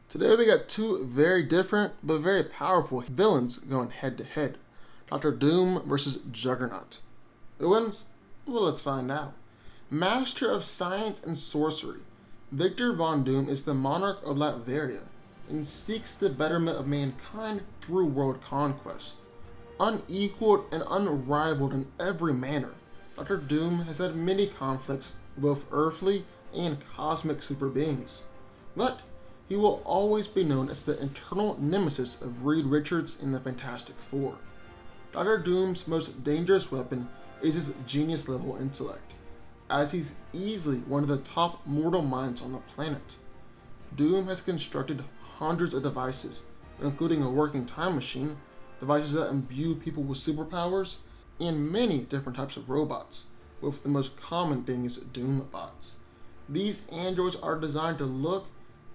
Today we got two very different but very powerful villains going head to head. Doctor Doom versus Juggernaut. Who wins? Well, let's find out. Master of science and sorcery, Victor Von Doom is the monarch of Latveria and seeks the betterment of mankind through world conquest. Unequaled and unrivaled in every manner, Doctor Doom has had many conflicts with both earthly and cosmic super beings. But he will always be known as the eternal nemesis of Reed Richards in the Fantastic Four. Doctor Doom's most dangerous weapon is his genius level intellect, as he's easily one of the top mortal minds on the planet. Doom has constructed hundreds of devices, including a working time machine, devices that imbue people with superpowers, and many different types of robots, with the most common being his Doom bots. These androids are designed to look,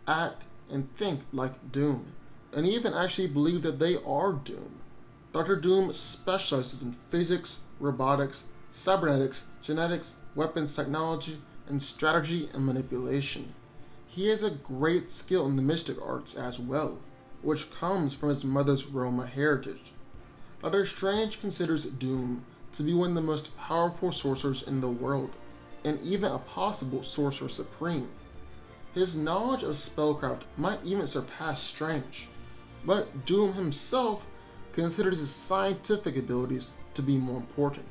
act, and think like Doom, and even actually believe that they are Doom. Doctor Doom specializes in physics, robotics, cybernetics, genetics, weapons technology, and strategy and manipulation. He has a great skill in the mystic arts as well, which comes from his mother's Roma heritage. Doctor Strange considers Doom to be one of the most powerful sorcerers in the world, and even a possible sorcerer supreme. His knowledge of spellcraft might even surpass Strange, but Doom himself considers his scientific abilities to be more important.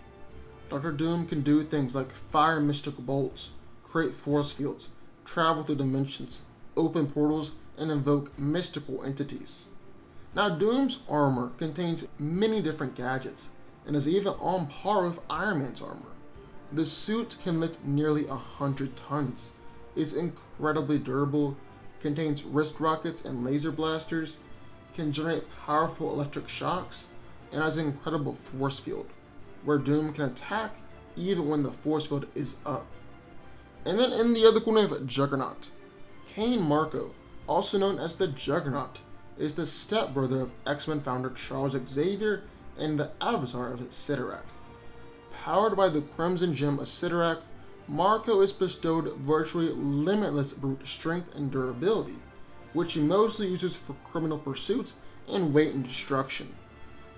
Doctor Doom can do things like fire mystical bolts, create force fields, travel through dimensions, open portals, and invoke mystical entities. Now, Doom's armor contains many different gadgets, and is even on par with Iron Man's armor. The suit can lift nearly 100 tons, is incredibly durable, contains wrist rockets and laser blasters, can generate powerful electric shocks, and has an incredible force field, where Doom can attack even when the force field is up. And then in the other corner of Juggernaut, Cain Marko, also known as the Juggernaut, is the stepbrother of X-Men founder Charles Xavier and the avatar of Cyttorak. Powered by the Crimson Gem of Cyttorak, Marko is bestowed virtually limitless brute strength and durability, which he mostly uses for criminal pursuits and weight and destruction.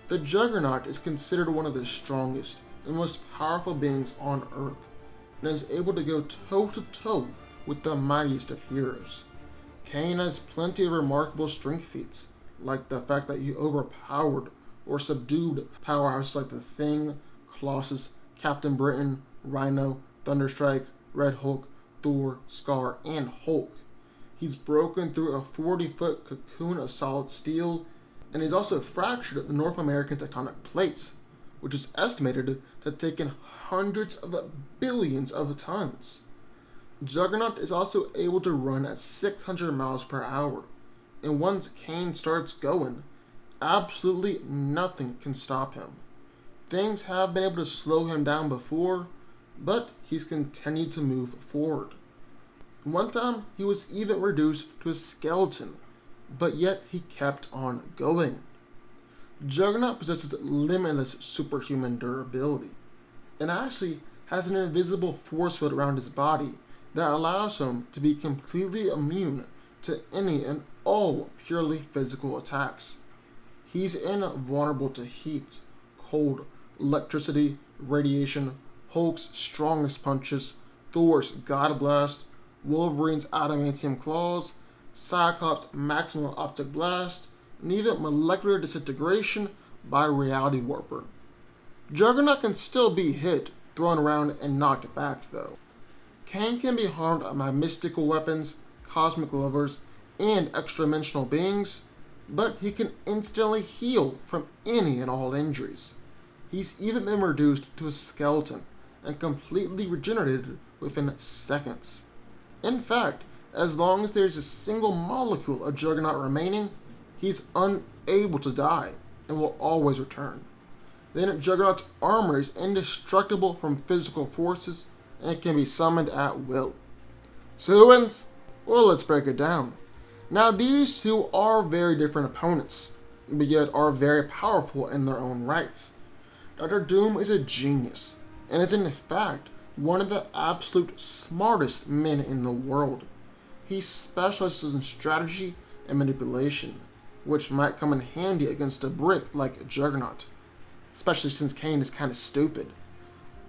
The Juggernaut is considered one of the strongest and most powerful beings on Earth, and is able to go toe-to-toe with the mightiest of heroes. Cain has plenty of remarkable strength feats, like the fact that he overpowered or subdued powerhouses like the Thing, Colossus, Captain Britain, Rhino, Thunderstrike, Red Hulk, Thor, Scar, and Hulk. He's broken through a 40-foot cocoon of solid steel, and he's also fractured the North American tectonic plates, which is estimated to have taken hundreds of billions of tons. Juggernaut is also able to run at 600 miles per hour, and once Cain starts going, absolutely nothing can stop him. Things have been able to slow him down before, but he's continued to move forward. One time, he was even reduced to a skeleton, but yet he kept on going. Juggernaut possesses limitless superhuman durability, and actually has an invisible force field around his body that allows him to be completely immune to any and all purely physical attacks. He's invulnerable to heat, cold, electricity, radiation, Hulk's strongest punches, Thor's God Blast, Wolverine's adamantium claws, Cyclops' maximum optic blast, and even molecular disintegration by Reality Warper. Juggernaut can still be hit, thrown around, and knocked back though. Cain can be harmed by mystical weapons, cosmic lovers, and extra-dimensional beings, but he can instantly heal from any and all injuries. He's even been reduced to a skeleton and completely regenerated within seconds. In fact, as long as there's a single molecule of Juggernaut remaining, he's unable to die and will always return. Then Juggernaut's armor is indestructible from physical forces and it can be summoned at will. So who wins? Well, let's break it down. Now, these two are very different opponents, but yet are very powerful in their own rights. Doctor Doom is a genius, and is in fact one of the absolute smartest men in the world. He specializes in strategy and manipulation, which might come in handy against a brick like Juggernaut, especially since Cain is kind of stupid.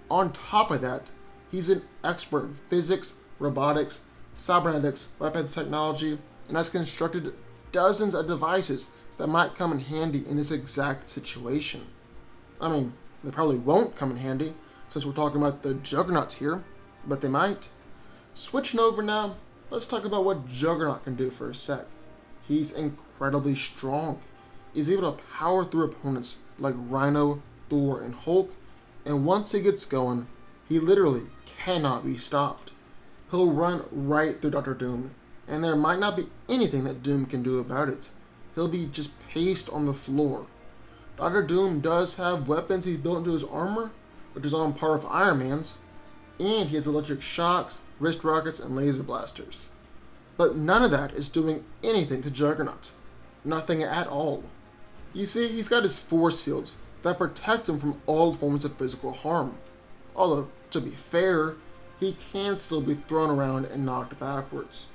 On top of that, he's an expert in physics, robotics, cybernetics, weapons technology, and has constructed dozens of devices that might come in handy in this exact situation. I mean, they probably won't come in handy since we're talking about the Juggernaut here, but they might. Switching over now, let's talk about what Juggernaut can do for a sec. He's incredibly strong. He's able to power through opponents like Rhino, Thor, and Hulk, and once he gets going, he literally cannot be stopped. He'll run right through Dr. Doom, and there might not be anything that Doom can do about it. He'll be just paced on the floor. Dr. Doom does have weapons he's built into his armor, which is on par with Iron Man's, and he has electric shocks, wrist rockets, and laser blasters. But none of that is doing anything to Juggernaut. Nothing at all. You see, he's got his force fields that protect him from all forms of physical harm. Although, to be fair, he can still be thrown around and knocked backwards.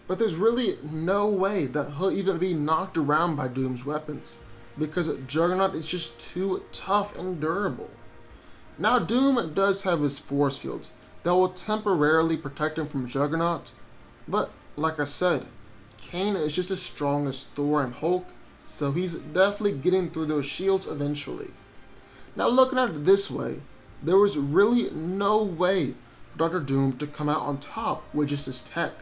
But there's really no way that he'll even be knocked around by Doom's weapons, because Juggernaut is just too tough and durable. Now, Doom does have his force fields that will temporarily protect him from Juggernaut, but like I said, Cain is just as strong as Thor and Hulk, so he's definitely getting through those shields eventually. Now, looking at it this way, there was really no way for Dr. Doom to come out on top with just his tech.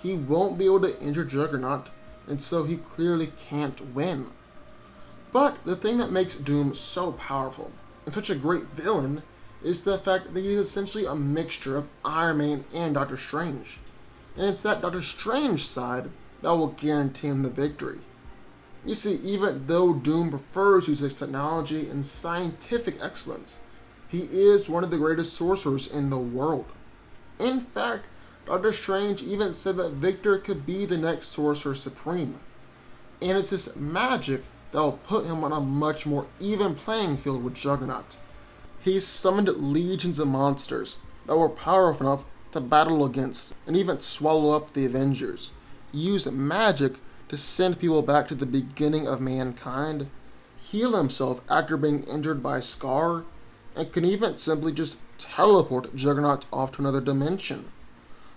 He won't be able to injure Juggernaut, and so he clearly can't win. But the thing that makes Doom so powerful and such a great villain is the fact that he's essentially a mixture of Iron Man and Doctor Strange. And it's that Doctor Strange side that will guarantee him the victory. You see, even though Doom prefers to use his technology and scientific excellence, he is one of the greatest sorcerers in the world. In fact, Doctor Strange even said that Victor could be the next Sorcerer Supreme. And it's this magic that will put him on a much more even playing field with Juggernaut. He's summoned legions of monsters that were powerful enough to battle against and even swallow up the Avengers. He used magic to send people back to the beginning of mankind, heal himself after being injured by Scar, and can even simply just teleport Juggernaut off to another dimension.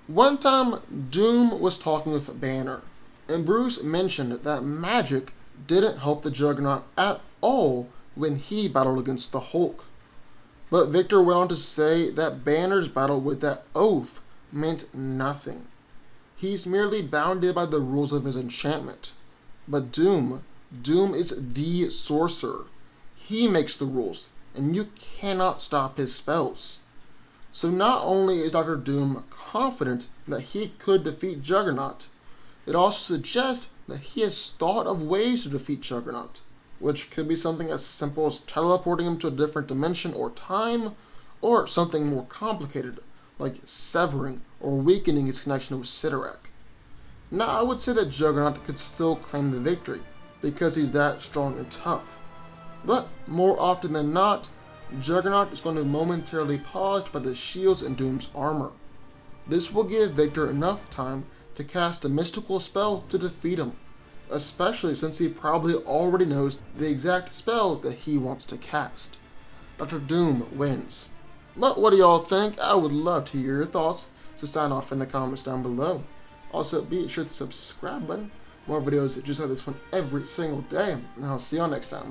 One time, Doom was talking with Banner, and Bruce mentioned that magic didn't help the Juggernaut at all when he battled against the Hulk. But Victor went on to say that Banner's battle with that oaf meant nothing. He's merely bounded by the rules of his enchantment. But Doom is the sorcerer. He makes the rules, and you cannot stop his spells. So not only is Dr. Doom confident that he could defeat Juggernaut, it also suggests that he has thought of ways to defeat Juggernaut, which could be something as simple as teleporting him to a different dimension or time, or something more complicated, like severing or weakening his connection with Cyttorak. Now, I would say that Juggernaut could still claim the victory, because he's that strong and tough. But more often than not, Juggernaut is going to be momentarily paused by the shields in Doom's armor. This will give Victor enough time to cast a mystical spell to defeat him, especially since he probably already knows the exact spell that he wants to cast. Dr. Doom wins. But what do y'all think? I would love to hear your thoughts, so sign off in the comments down below. Also, be sure to subscribe button. More videos just like this one every single day, and I'll see y'all next time.